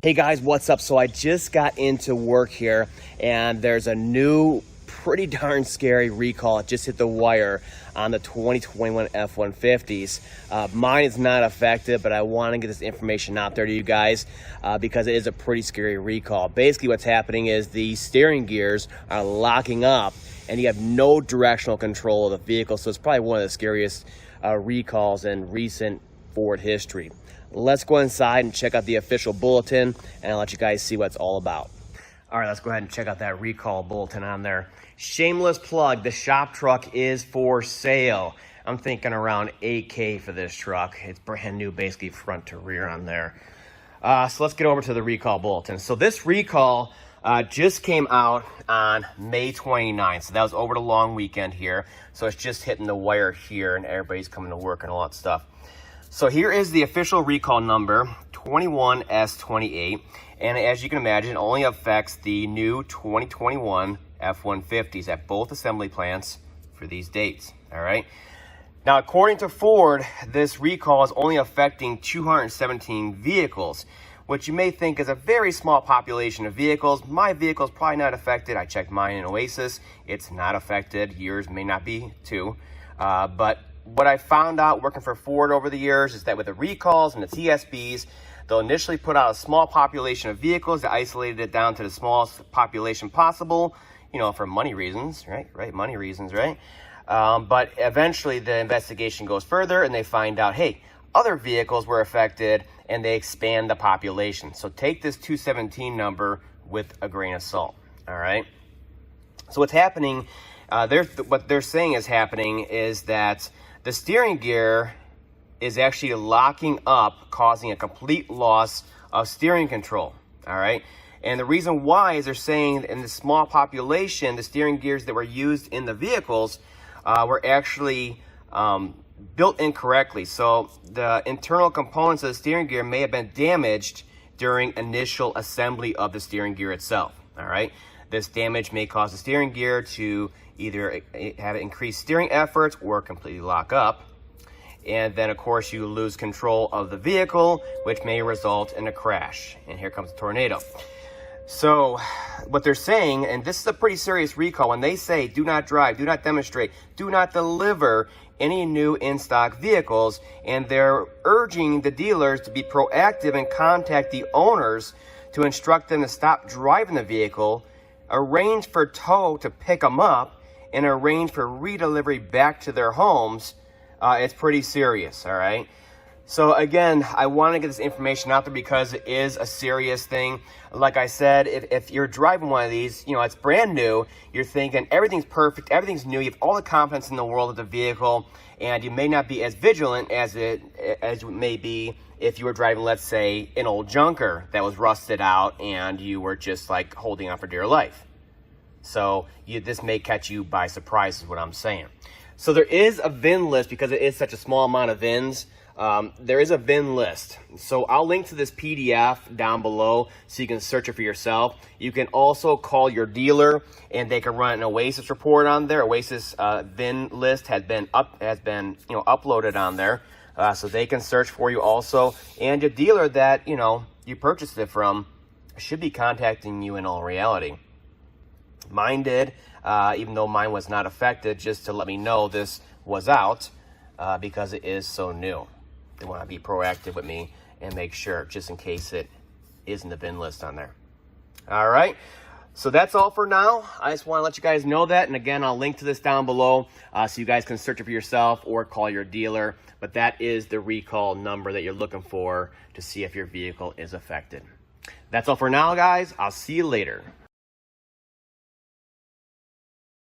Hey guys, what's up? So I just got into work here and there's a new pretty darn scary recall. It just hit the wire on the 2021 F-150s. Mine is not affected, but I want to get this information out there to you guys because it is a pretty scary recall. Basically what's happening is the steering gears are locking up and you have no directional control of the vehicle. So it's probably one of the scariest recalls in recent Ford history. Let's go inside and check out the official bulletin and I'll let you guys see what it's all about. All right, let's go ahead and check out that recall bulletin on there. Shameless plug, the shop truck is for sale. I'm thinking around $8K for this truck. It's brand new, basically front to rear on there. So let's get over to the recall bulletin. So this recall just came out on May 29th. So that was over the long weekend here. So it's just hitting the wire here and everybody's coming to work and all that stuff. So here is the official recall number, 21S28, and as you can imagine, it only affects the new 2021 F-150s at both assembly plants for these dates, all right? Now, according to Ford, this recall is only affecting 217 vehicles, which you may think is a very small population of vehicles. My vehicle is probably not affected. I checked mine in Oasis. It's not affected. Yours may not be too, but what I found out working for Ford over the years is that with the recalls and the TSBs, they'll initially put out a small population of vehicles. They isolated it down to the smallest population possible, you know, for money reasons, right? Money reasons, right? But eventually the investigation goes further and they find out, hey, other vehicles were affected and they expand the population. So take this 217 number with a grain of salt, all right? So what's happening, what they're saying is happening is that the steering gear is actually locking up, causing a complete loss of steering control, all right? And the reason why is they're saying in the small population, the steering gears that were used in the vehicles were actually built incorrectly. So the internal components of the steering gear may have been damaged during initial assembly of the steering gear itself, all right? This damage may cause the steering gear to either have increased steering efforts or completely lock up. And then, of course, you lose control of the vehicle, which may result in a crash. And here comes the tornado. So what they're saying, and this is a pretty serious recall, when they say do not drive, do not demonstrate, do not deliver any new in-stock vehicles, and they're urging the dealers to be proactive and contact the owners to instruct them to stop driving the vehicle, arrange for tow to pick them up, and arrange for redelivery back to their homes. It's pretty serious, all right? So again, I want to get this information out there because it is a serious thing. Like I said, if you're driving one of these, you know, it's brand new, you're thinking everything's perfect, everything's new, you have all the confidence in the world of the vehicle, and you may not be as vigilant as it may be if you were driving, let's say, an old junker that was rusted out and you were just like holding on for dear life. So this may catch you by surprise is what I'm saying. So there is a VIN list because it is such a small amount of VINs. There is a VIN list. So I'll link to this PDF down below so you can search it for yourself. You can also call your dealer and they can run an Oasis report on there. Oasis VIN list has been uploaded on there. So they can search for you also. And your dealer that, you know, you purchased it from should be contacting you in all reality. Mine did, even though mine was not affected, just to let me know this was out because it is so new. They want to be proactive with me and make sure, just in case it is in the VIN list on there. All right, so that's all for now. I just want to let you guys know that. And again, I'll link to this down below so you guys can search it for yourself or call your dealer. But that is the recall number that you're looking for to see if your vehicle is affected. That's all for now, guys. I'll see you later.